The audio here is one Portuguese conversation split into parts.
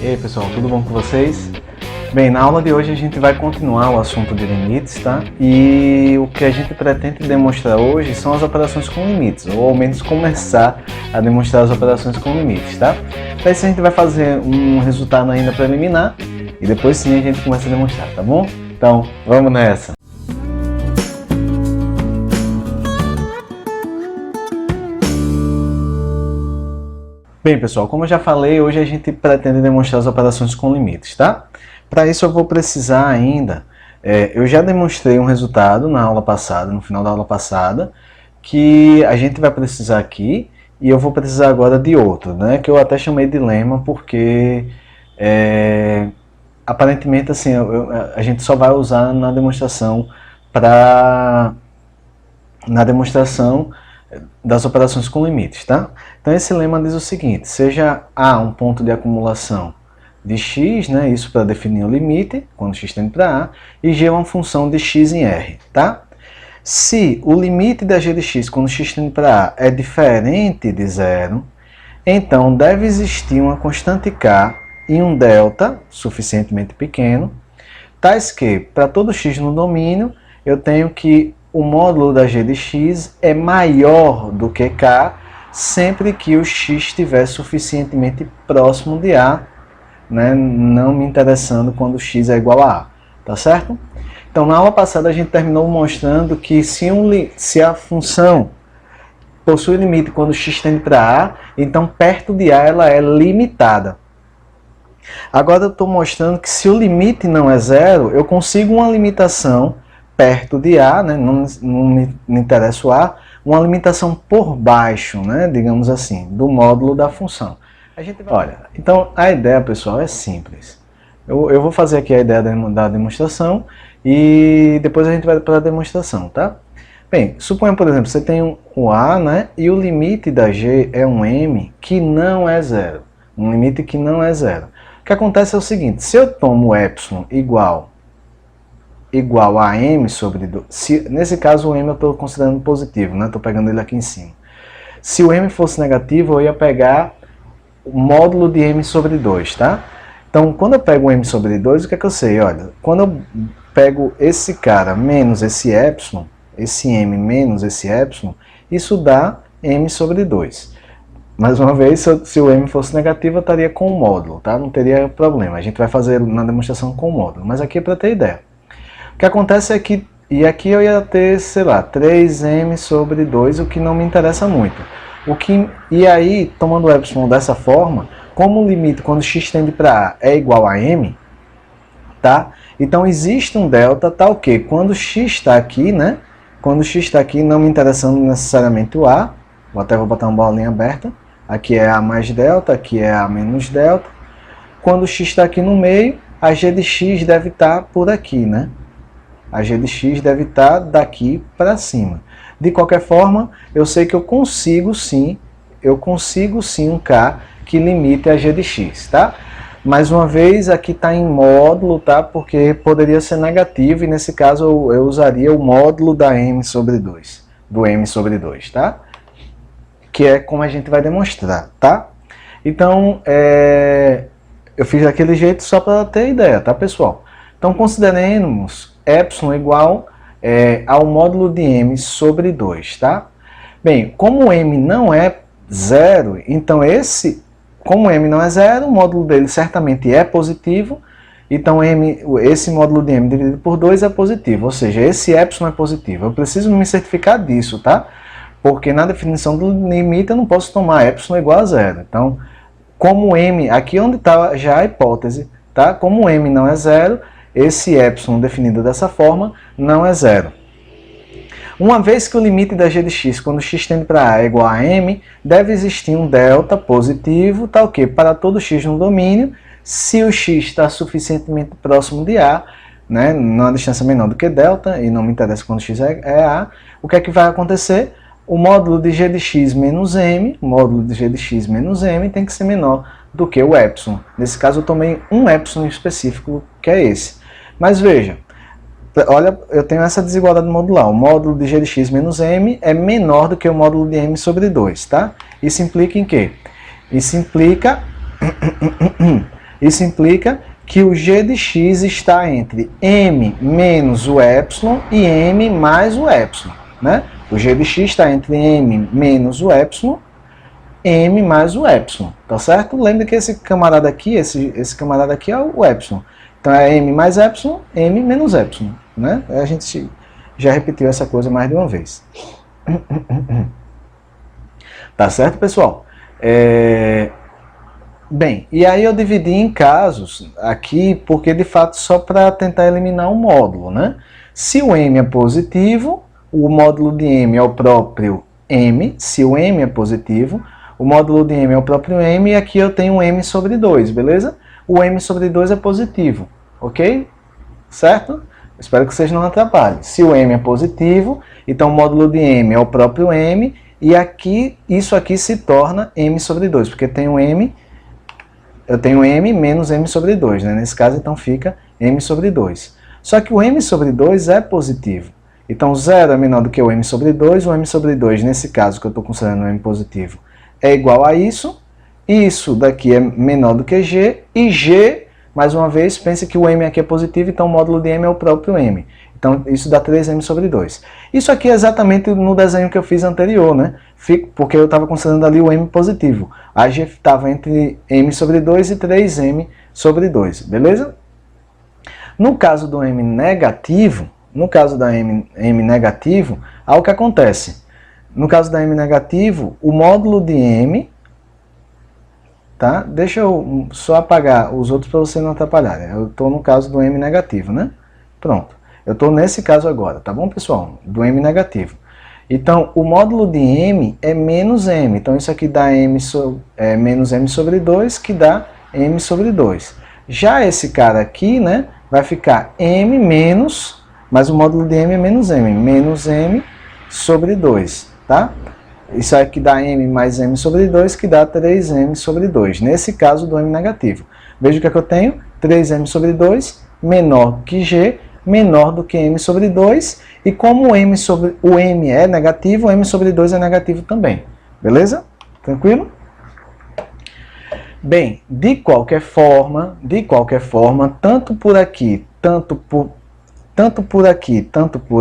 E aí pessoal, tudo bom com vocês? Bem, na aula de hoje a gente vai continuar o assunto de limites, tá? E o que a gente pretende demonstrar hoje são as operações com limites, ou ao menos começar a demonstrar as operações com limites, tá? Para isso a gente vai fazer um resultado ainda preliminar e depois sim a gente começa a demonstrar, tá bom? Então, vamos nessa! Bem pessoal, como eu já falei, hoje a gente pretende demonstrar as operações com limites, tá? Para isso eu vou precisar ainda, eu já demonstrei um resultado na aula passada, no final da aula passada, que a gente vai precisar aqui, e eu vou precisar agora de outro, né? Que eu até chamei de lema, porque aparentemente assim, a gente só vai usar na demonstração das operações com limites, tá? Então esse lema diz o seguinte: seja A um ponto de acumulação de x, né, isso para definir o limite, quando x tende para A, e g é uma função de x em R, tá? Se o limite da g de x quando x tende para A é diferente de zero, então deve existir uma constante k e um delta suficientemente pequeno, tais que, para todo x no domínio, eu tenho que o módulo da g de x é maior do que k, sempre que o x estiver suficientemente próximo de A, né, não me interessando quando x é igual a A, tá certo? Então, na aula passada a gente terminou mostrando que se a função possui limite quando x tende para A, então perto de A ela é limitada. Agora eu estou mostrando que se o limite não é zero, eu consigo uma limitação perto de A, né, não me interessa o A, uma limitação por baixo, né, digamos assim, do módulo da função. Olha, então a ideia, pessoal, é simples. Eu vou fazer aqui a ideia da demonstração e depois a gente vai para a demonstração, tá? Bem, suponha, por exemplo, você tem o A, né, e o limite da G é um M que não é zero. Um limite que não é zero. O que acontece é o seguinte: se eu tomo epsilon igual a m sobre 2, nesse caso o m eu estou considerando positivo, né? Estou pegando ele aqui em cima. Se o m fosse negativo, eu ia pegar o módulo de m sobre 2, tá? Então, quando eu pego o m sobre 2, o que é que eu sei? Olha, quando eu pego esse cara menos esse epsilon, esse m menos esse epsilon, isso dá m sobre 2. Mais uma vez, se o m fosse negativo, eu estaria com o módulo, tá? Não teria problema. A gente vai fazer na demonstração com o módulo, mas aqui é para ter ideia. O que acontece é que, e aqui eu ia ter, sei lá, 3m sobre 2, o que não me interessa muito. E aí, tomando o epsilon dessa forma, como o limite quando x tende para A é igual a m, tá? Então existe um delta tal que quando x está aqui, né? Quando x está aqui, não me interessando necessariamente o A, vou botar uma bolinha aberta, aqui é A mais delta, aqui é A menos delta. Quando x está aqui no meio, a g de x deve estar por aqui, né? A g de x deve estar daqui para cima. De qualquer forma, eu sei que eu consigo sim um k que limite a g de x, tá? Mais uma vez, aqui está em módulo, tá? Porque poderia ser negativo e nesse caso eu usaria o módulo da m sobre 2, do m sobre 2, tá? Que é como a gente vai demonstrar, tá? Então, eu fiz daquele jeito só para ter ideia, tá, pessoal? Então, consideremos epsilon igual ao módulo de m sobre 2, tá? Bem, como m não é zero, então como m não é zero, o módulo dele certamente é positivo, então esse módulo de m dividido por 2 é positivo, ou seja, esse epsilon é positivo. Eu preciso me certificar disso, tá? Porque na definição do limite eu não posso tomar epsilon igual a zero. Então, como m, aqui onde está já a hipótese, tá? Como m não é zero, esse epsilon definido dessa forma não é zero. Uma vez que o limite da g de x quando x tende para A é igual a m, deve existir um delta positivo, tal que para todo x no domínio, se o x está suficientemente próximo de A, né, numa distância menor do que delta, e não me interessa quando x é A, o que é que vai acontecer? O módulo de g de x menos m, tem que ser menor do que o epsilon. Nesse caso eu tomei um epsilon específico, que é esse. Mas veja, olha, eu tenho essa desigualdade modular. O módulo de g de x menos m é menor do que o módulo de m sobre 2, tá? Isso implica em quê? Isso implica Isso implica que o g de x está entre m menos o epsilon e m mais o epsilon, né? O g de x está entre m menos o epsilon, m mais o epsilon, tá certo? Lembre que esse camarada aqui, esse camarada aqui é o epsilon. Então é m mais epsilon, m menos epsilon, né? A gente já repetiu essa coisa mais de uma vez. Tá certo, pessoal? Bem, e aí eu dividi em casos aqui, porque de fato só para tentar eliminar um módulo, né? Se o m é positivo, o módulo de m é o próprio m. Se o m é positivo, o módulo de m é o próprio m, e aqui eu tenho m sobre 2, beleza? O m sobre 2 é positivo, ok? Certo? Espero que vocês não atrapalhem. Se o m é positivo, então o módulo de m é o próprio m, e aqui, isso aqui se torna m sobre 2, porque eu tenho m menos m sobre 2, né? Nesse caso, então, fica m sobre 2. Só que o m sobre 2 é positivo. Então, 0 é menor do que o m sobre 2. O m sobre 2, nesse caso, que eu estou considerando o m positivo, é igual a isso. Isso daqui é menor do que g. E g, mais uma vez, pense que o m aqui é positivo, então o módulo de m é o próprio m. Então, isso dá 3m sobre 2. Isso aqui é exatamente no desenho que eu fiz anterior, né? Porque eu estava considerando ali o m positivo. A g estava entre m sobre 2 e 3m sobre 2, beleza? No caso do m negativo, olha o que acontece. No caso da m negativo, o módulo de m, tá? Deixa eu só apagar os outros para você não atrapalhar. Eu estou no caso do m negativo, né? Pronto. Eu estou nesse caso agora, tá bom, pessoal? Do m negativo. Então, o módulo de m é menos m. Então, isso aqui dá menos m sobre 2, que dá m sobre 2. Já esse cara aqui, né, vai ficar m menos, mas o módulo de m é menos m sobre 2, tá? Isso aqui dá m mais m sobre 2, que dá 3m sobre 2. Nesse caso do m negativo. Veja o que é que eu tenho? 3m sobre 2 menor que g, menor do que m sobre 2, e como o m é negativo, o m sobre 2 é negativo também. Beleza? Tranquilo? Bem, de qualquer forma, tanto por aqui, tanto por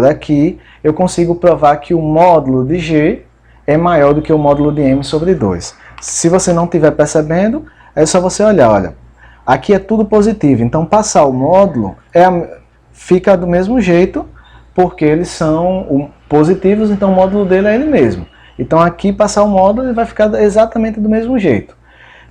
aqui, eu consigo provar que o módulo de g é maior do que o módulo de m sobre 2. Se você não estiver percebendo, é só você olhar, olha, aqui é tudo positivo, então passar o módulo fica do mesmo jeito, porque eles são positivos, então o módulo dele é ele mesmo. Então aqui passar o módulo ele vai ficar exatamente do mesmo jeito.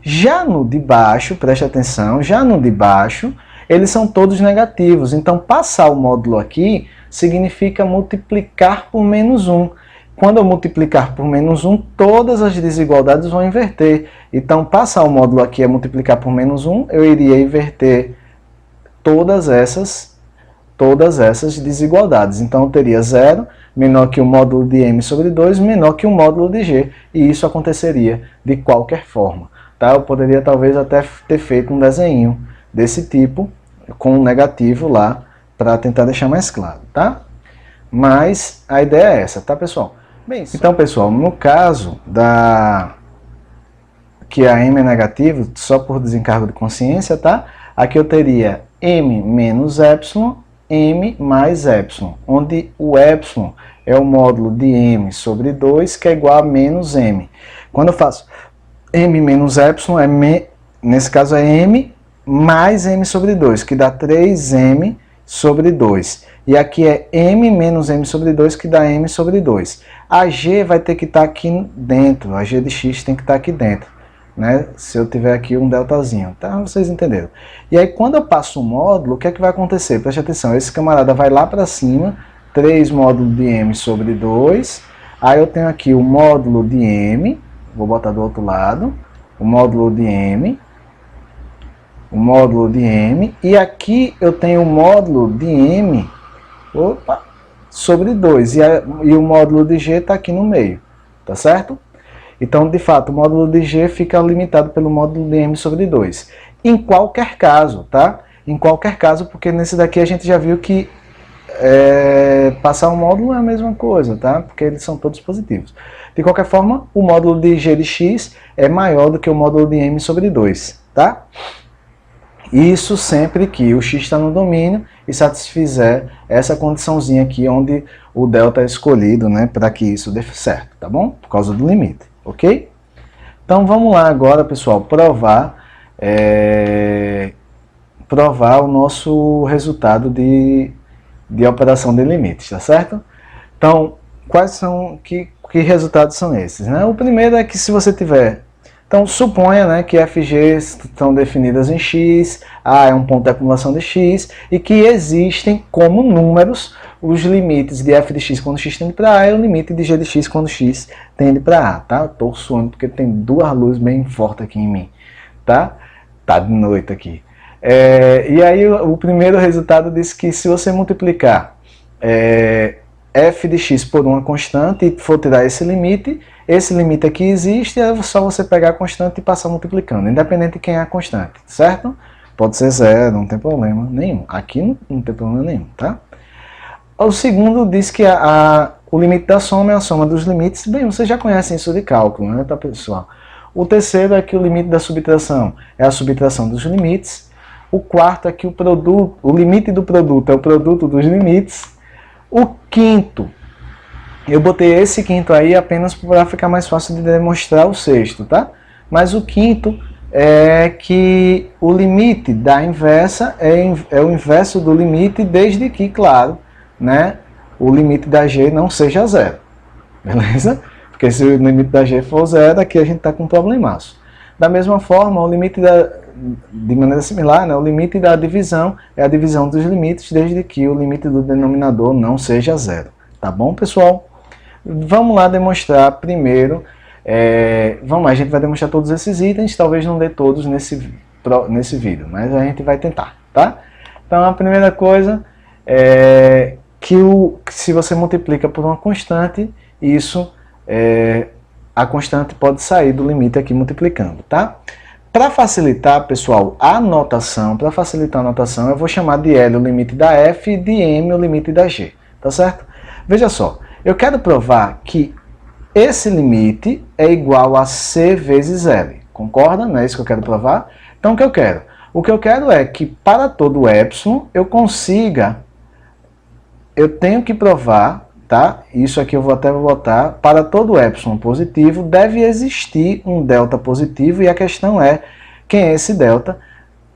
Já no de baixo, preste atenção, já no de baixo, eles são todos negativos. Então passar o módulo aqui significa multiplicar por menos 1. Quando eu multiplicar por menos 1, todas as desigualdades vão inverter. Então passar o módulo aqui é multiplicar por menos 1, eu iria inverter todas essas desigualdades. Então eu teria 0 menor que o módulo de m sobre 2 menor que o módulo de g. E isso aconteceria de qualquer forma. Tá? Eu poderia talvez até ter feito um desenho desse tipo, com um negativo lá, para tentar deixar mais claro. Tá? Mas a ideia é essa, tá, pessoal? Bem, então, pessoal, no caso que a m é negativo, só por desencargo de consciência, tá? Aqui eu teria m menos epsilon, m mais epsilon, onde o epsilon é o módulo de m sobre 2, que é igual a menos m. Quando eu faço m menos epsilon, nesse caso é m mais m sobre 2, que dá 3m sobre 2. E aqui é m menos m sobre 2, que dá m sobre 2. A g vai ter que estar aqui dentro, a g de x tem que estar aqui dentro, né? Se eu tiver aqui um deltazinho, tá? Vocês entenderam. E aí, quando eu passo o módulo, o que é que vai acontecer? Preste atenção, esse camarada vai lá para cima, 3 módulo de m sobre 2, aí eu tenho aqui o módulo de m, vou botar do outro lado, o módulo de m, e aqui eu tenho o módulo de m, sobre 2, e o módulo de g está aqui no meio, tá certo? Então, de fato, o módulo de g fica limitado pelo módulo de m sobre 2. Em qualquer caso, tá? Em qualquer caso, porque nesse daqui a gente já viu que passar um módulo é a mesma coisa, tá? Porque eles são todos positivos. De qualquer forma, o módulo de g de x é maior do que o módulo de m sobre 2, tá? Isso sempre que o x está no domínio e satisfizer essa condiçãozinha aqui onde o delta é escolhido, né, para que isso dê certo, tá bom? Por causa do limite, ok? Então vamos lá agora, pessoal, provar o nosso resultado de operação de limites, tá certo? Então, que resultados são esses, né? O primeiro é que se você tiver... Então, suponha, né, que f e g estão definidas em x, A é um ponto de acumulação de x, e que existem como números os limites de f de x quando x tende para A e o limite de g de x quando x tende para A, tá? Estou suando porque tem duas luzes bem fortes aqui em mim, tá? Tá de noite aqui. E aí o primeiro resultado diz que se você multiplicar f de x por uma constante e for tirar esse limite aqui existe, é só você pegar a constante e passar multiplicando, independente de quem é a constante, certo? Pode ser zero, não tem problema nenhum. Aqui não tem problema nenhum, tá? O segundo diz que o limite da soma é a soma dos limites. Bem, vocês já conhecem isso de cálculo, né, tá, pessoal? O terceiro é que o limite da subtração é a subtração dos limites. O quarto é que o limite do produto é o produto dos limites. O quinto, eu botei esse quinto aí apenas para ficar mais fácil de demonstrar o sexto, tá? Mas o quinto é que o limite da inversa é o inverso do limite, desde que, claro, né, o limite da g não seja zero, beleza? Porque se o limite da g for zero, aqui a gente está com um problemaço. Da mesma forma, o limite de maneira similar, né, o limite da divisão é a divisão dos limites, desde que o limite do denominador não seja zero. Tá bom, pessoal? Vamos lá demonstrar primeiro. Vamos lá, a gente vai demonstrar todos esses itens, talvez não dê todos nesse vídeo, mas a gente vai tentar, tá? Então a primeira coisa é que se você multiplica por uma constante, a constante pode sair do limite aqui multiplicando, tá? Para facilitar, pessoal, a notação, eu vou chamar de L o limite da f e de M o limite da g, tá certo? Veja só, eu quero provar que esse limite é igual a c vezes L, concorda? Não é isso que eu quero provar? Então o que eu quero? O que eu quero é que para todo epsilon eu tenho que provar, tá? Isso aqui eu vou até botar, para todo epsilon positivo deve existir um delta positivo, e a questão é quem é esse delta,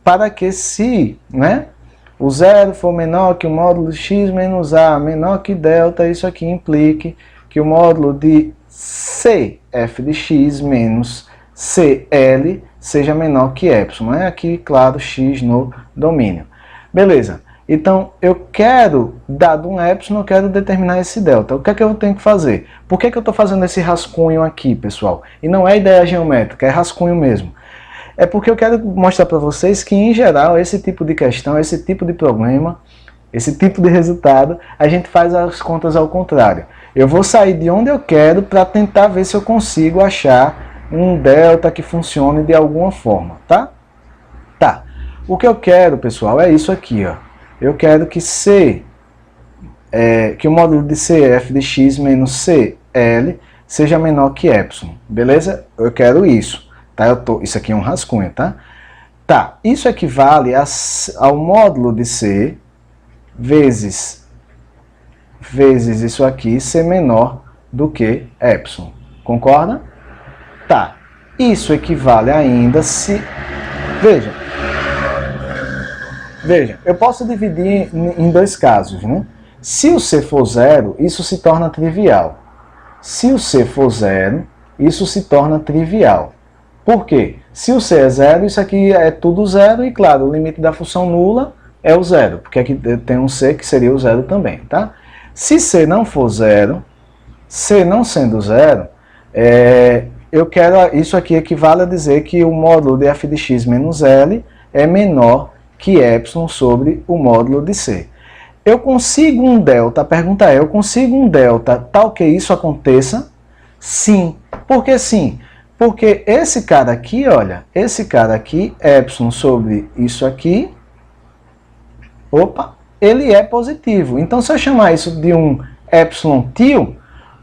para que se, né, o zero for menor que o módulo de x menos a menor que delta, isso aqui implique que o módulo de cf de x menos cl seja menor que epsilon, né? Aqui, claro, x no domínio. Beleza. Então, eu quero, dado um epsilon, eu quero determinar esse delta. O que é que eu tenho que fazer? Por que eu estou fazendo esse rascunho aqui, pessoal? E não é ideia geométrica, é rascunho mesmo. É porque eu quero mostrar para vocês que, em geral, esse tipo de questão, esse tipo de problema, esse tipo de resultado, a gente faz as contas ao contrário. Eu vou sair de onde eu quero para tentar ver se eu consigo achar um delta que funcione de alguma forma, tá? Tá. O que eu quero, pessoal, é isso aqui, ó. Eu quero que que o módulo de cf de x menos cl seja menor que epsilon, beleza? Eu quero isso, tá? Isso aqui é um rascunho, tá? Tá, isso equivale ao módulo de c vezes isso aqui ser menor do que epsilon, concorda? Tá, isso equivale ainda se... Veja, eu posso dividir em dois casos, né? Se o c for zero, isso se torna trivial. Se o c for zero, isso se torna trivial. Por quê? Se o c é zero, isso aqui é tudo zero, e claro, o limite da função nula é o zero, porque aqui tem um c que seria o zero também, tá? Se c não for zero, c não sendo zero, isso aqui equivale a dizer que o módulo de f de x menos L é menor que epsilon sobre o módulo de c. Eu consigo um delta, a pergunta é, eu consigo um delta tal que isso aconteça? Sim. Por que sim? Porque esse cara aqui, olha, esse cara aqui, epsilon sobre isso aqui, opa, ele é positivo. Então, se eu chamar isso de um epsilon til,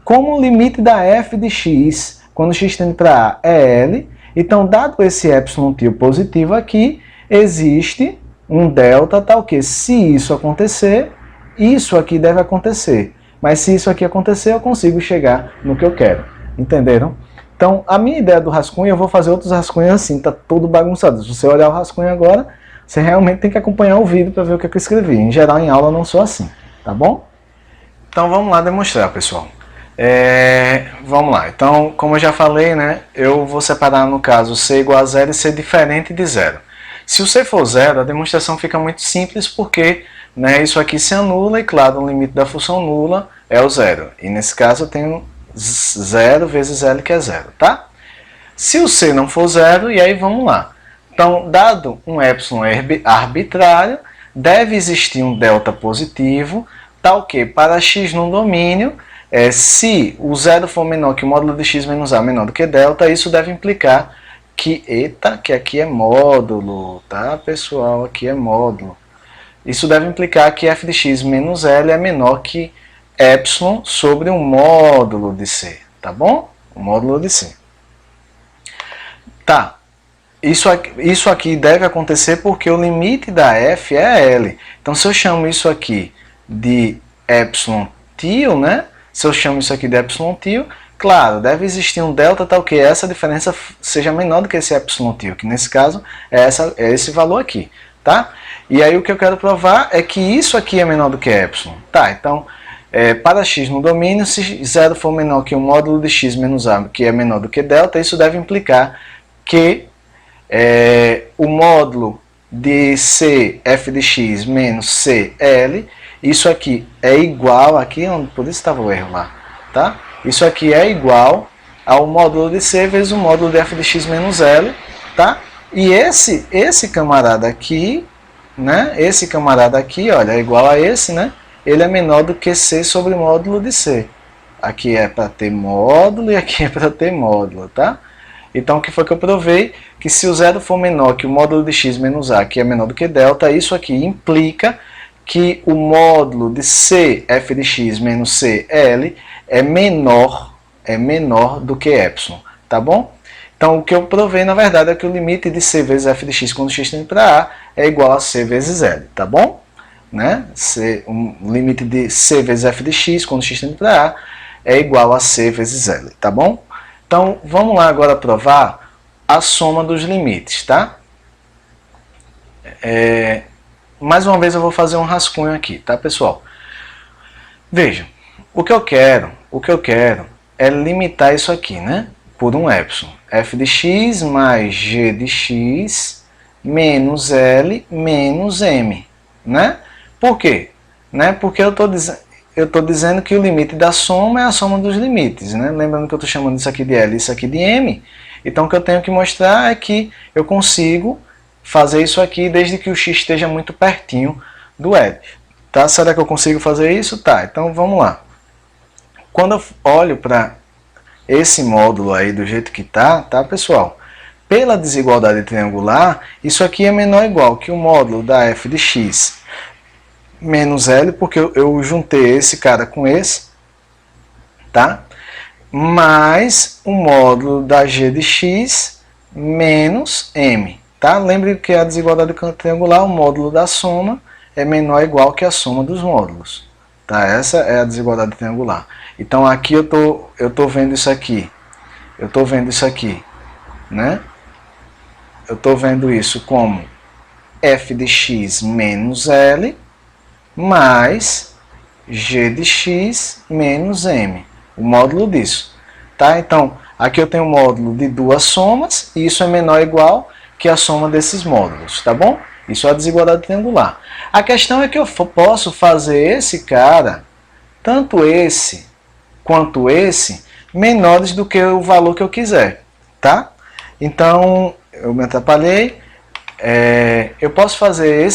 como o limite da f de x, quando x tende para A, é L, então, dado esse epsilon til positivo aqui, existe um delta tal que se isso acontecer, isso aqui deve acontecer. Mas se isso aqui acontecer, eu consigo chegar no que eu quero. Entenderam? Então, a minha ideia do rascunho, eu vou fazer outros rascunhos assim, tá todo bagunçado. Se você olhar o rascunho agora, você realmente tem que acompanhar o vídeo para ver o que eu escrevi. Em geral, em aula, eu não sou assim, tá bom? Então, vamos lá demonstrar, pessoal. Vamos lá. Então, como eu já falei, né, eu vou separar, no caso, C igual a zero e C diferente de zero. Se o C for zero, a demonstração fica muito simples porque, né, isso aqui se anula e, claro, o limite da função nula é o zero. E nesse caso eu tenho 0 vezes L, que é zero, tá? Se o C não for zero, e aí vamos lá. Então, dado um epsilon arbitrário, deve existir um delta positivo, tal que para x no domínio, se o zero for menor que o módulo de x menos a menor do que delta, isso deve implicar que, que aqui é módulo, tá, pessoal? Aqui é módulo. Isso deve implicar que f de x menos L é menor que epsilon sobre um módulo de C, tá bom? O módulo de C. Tá, isso aqui deve acontecer porque o limite da f é L. Então, se eu chamo isso aqui de epsilon tio, né? Se eu chamo isso aqui de epsilon tio, claro, deve existir um delta tal que essa diferença seja menor do que esse epsilon tio, que nesse caso é esse valor aqui, tá? E aí o que eu quero provar é que isso aqui é menor do que epsilon. Tá, então, para x no domínio, se 0 for menor que o módulo de x menos a, que é menor do que delta, isso deve implicar que o módulo de C f de x menos CL, isso aqui é igual, aqui por isso estava o erro lá, tá? Isso aqui é igual ao módulo de C vezes o módulo de f de x menos L, tá? E esse camarada aqui, né? Esse camarada aqui, olha, é igual a esse, né? Ele é menor do que C sobre módulo de C. Aqui é para ter módulo e aqui é para ter módulo, tá? Então, o que foi que eu provei? Que se o zero for menor que o módulo de x menos a, que é menor do que delta, isso aqui implica que o módulo de C f de x menos CL é menor do que epsilon, tá bom? Então, o que eu provei, na verdade, é que o limite de C vezes f de x quando x tende para A é igual a C vezes L, tá bom? Né? O limite de C vezes f de x quando x tende para A é igual a C vezes L, tá bom? Então, vamos lá agora provar a soma dos limites, tá? Mais uma vez eu vou fazer um rascunho aqui, tá, pessoal? Vejam, o que eu quero é limitar isso aqui, né? Por um epsilon. F de x mais g de x menos L menos M, né? Por quê? Né? Porque eu estou dizendo que o limite da soma é a soma dos limites, né? Lembrando que eu estou chamando isso aqui de L e isso aqui de M. Então, o que eu tenho que mostrar é que eu consigo fazer isso aqui desde que o x esteja muito pertinho do L. Tá? Será que eu consigo fazer isso? Tá, então vamos lá. Quando eu olho para esse módulo aí do jeito que tá, pessoal? Pela desigualdade triangular, isso aqui é menor ou igual que o módulo da f de x menos L, porque eu juntei esse cara com esse, tá? Mais o módulo da g de x menos M, tá? Lembre que a desigualdade triangular, o módulo da soma é menor ou igual que a soma dos módulos, tá? Essa é a desigualdade triangular. Então aqui eu tô vendo isso aqui, né? Eu tô vendo isso como f de x menos L mais g de x menos M, o módulo disso, tá? Então, aqui eu tenho um módulo de duas somas, e isso é menor ou igual que a soma desses módulos, tá bom? Isso é a desigualdade triangular. A questão é que eu posso fazer esse cara, tanto esse quanto esse, menores do que o valor que eu quiser, tá? Então, eu me atrapalhei, eu posso fazer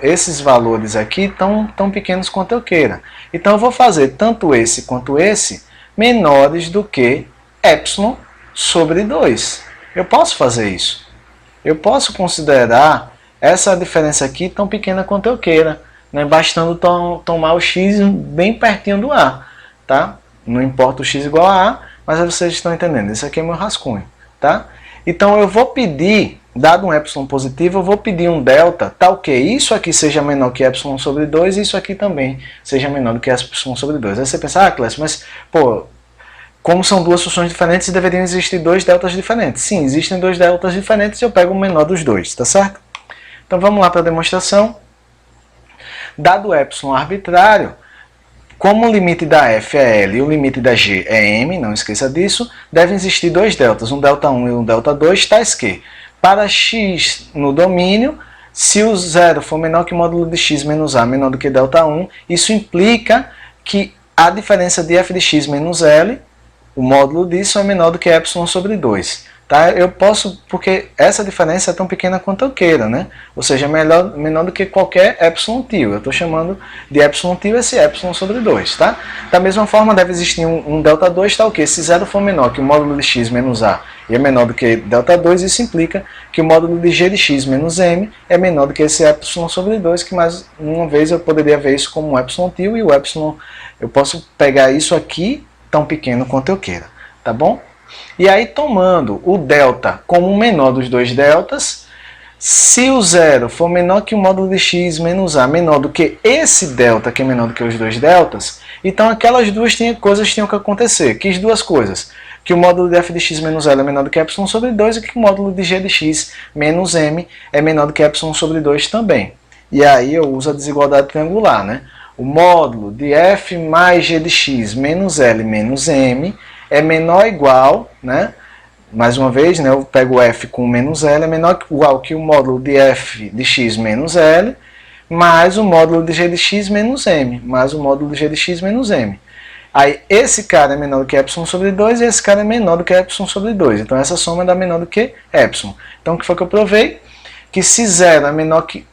esses valores aqui tão pequenos quanto eu queira. Então, eu vou fazer tanto esse quanto esse menores do que epsilon sobre 2. Eu posso fazer isso. Eu posso considerar essa diferença aqui tão pequena quanto eu queira, né? Bastando tomar o x bem pertinho do A. Tá? Não importa o x igual a A, mas vocês estão entendendo. Esse aqui é meu rascunho. Tá? Então, eu vou pedir dado um epsilon positivo, eu vou pedir um delta tal que isso aqui seja menor que epsilon sobre 2 e isso aqui também seja menor do que epsilon sobre 2. Aí você pensa, ah, Clécio, mas, pô, como são duas funções diferentes, deveriam existir dois deltas diferentes. Sim, existem dois deltas diferentes e eu pego o menor dos dois, tá certo? Então vamos lá para a demonstração. Dado o epsilon arbitrário, como o limite da f é L e o limite da g é M, não esqueça disso, devem existir dois deltas, um delta 1 e um delta 2, tais que, para x no domínio, se o zero for menor que o módulo de x menos a menor do que delta 1, isso implica que a diferença de f de x menos L, o módulo disso, é menor do que epsilon sobre 2. Tá? Eu posso, porque essa diferença é tão pequena quanto eu queira, né? Ou seja, menor do que qualquer epsilon tio. Eu estou chamando de epsilon tio esse epsilon sobre 2, tá? Da mesma forma, deve existir um delta 2, tá o quê? Se zero for menor que o módulo de x menos a e é menor do que delta 2, isso implica que o módulo de g de x menos m é menor do que esse epsilon sobre 2, que mais uma vez eu poderia ver isso como um epsilon tio, e o epsilon, eu posso pegar isso aqui tão pequeno quanto eu queira, tá bom? E aí, tomando o delta como o menor dos dois deltas, se o zero for menor que o módulo de x menos a menor do que esse delta, que é menor do que os dois deltas, então aquelas duas coisas tinham que acontecer. Que duas coisas? Que o módulo de f de x menos L é menor do que epsilon sobre 2 e que o módulo de g de x menos m é menor do que epsilon sobre 2 também. E aí eu uso a desigualdade triangular, né? O módulo de f mais g de x menos L menos m é menor ou igual, né? Mais uma vez, né, eu pego f com menos L, é menor ou igual que o módulo de f de x menos L, mais o módulo de g de x menos m, mais o módulo de g de x menos m. Aí, esse cara é menor do que epsilon sobre 2 e esse cara é menor do que epsilon sobre 2. Então, essa soma dá menor do que epsilon. Então, o que foi que eu provei? Que se zero é menor que...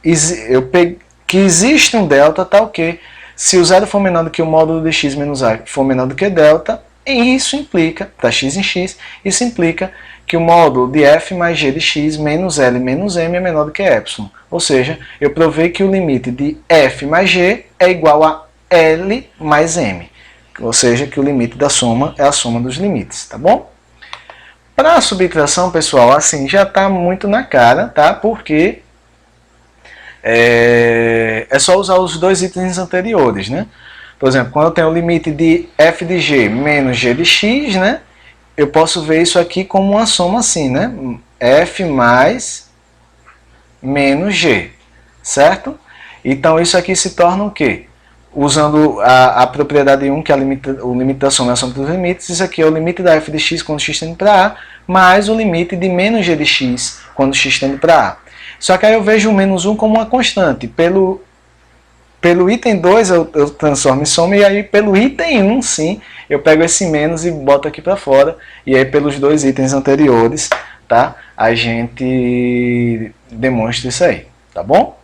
que existe um delta, tá o quê? Se o zero for menor do que o módulo de x menos a for menor do que delta, e isso implica, para x em x, isso implica que o módulo de f mais g de x menos L menos m é menor do que epsilon. Ou seja, eu provei que o limite de f mais g é igual a L mais m. Ou seja, que o limite da soma é a soma dos limites, tá bom? Para a subtração, pessoal, assim, já está muito na cara, tá? Porque é só usar os dois itens anteriores, né? Por exemplo, quando eu tenho o limite de f de g menos g de x, né, eu posso ver isso aqui como uma soma assim, né? F mais menos g, certo? Então isso aqui se torna o quê? Usando a propriedade 1, que é o limite da soma é a soma dos limites, isso aqui é o limite da f de x quando x tende para a, mais o limite de menos g de x quando x tende para a. Só que aí eu vejo o menos 1 como uma constante. Pelo item 2 eu transformo em soma, e aí pelo item 1, sim, eu pego esse menos e boto aqui para fora. E aí pelos dois itens anteriores, tá, a gente demonstra isso aí, tá bom?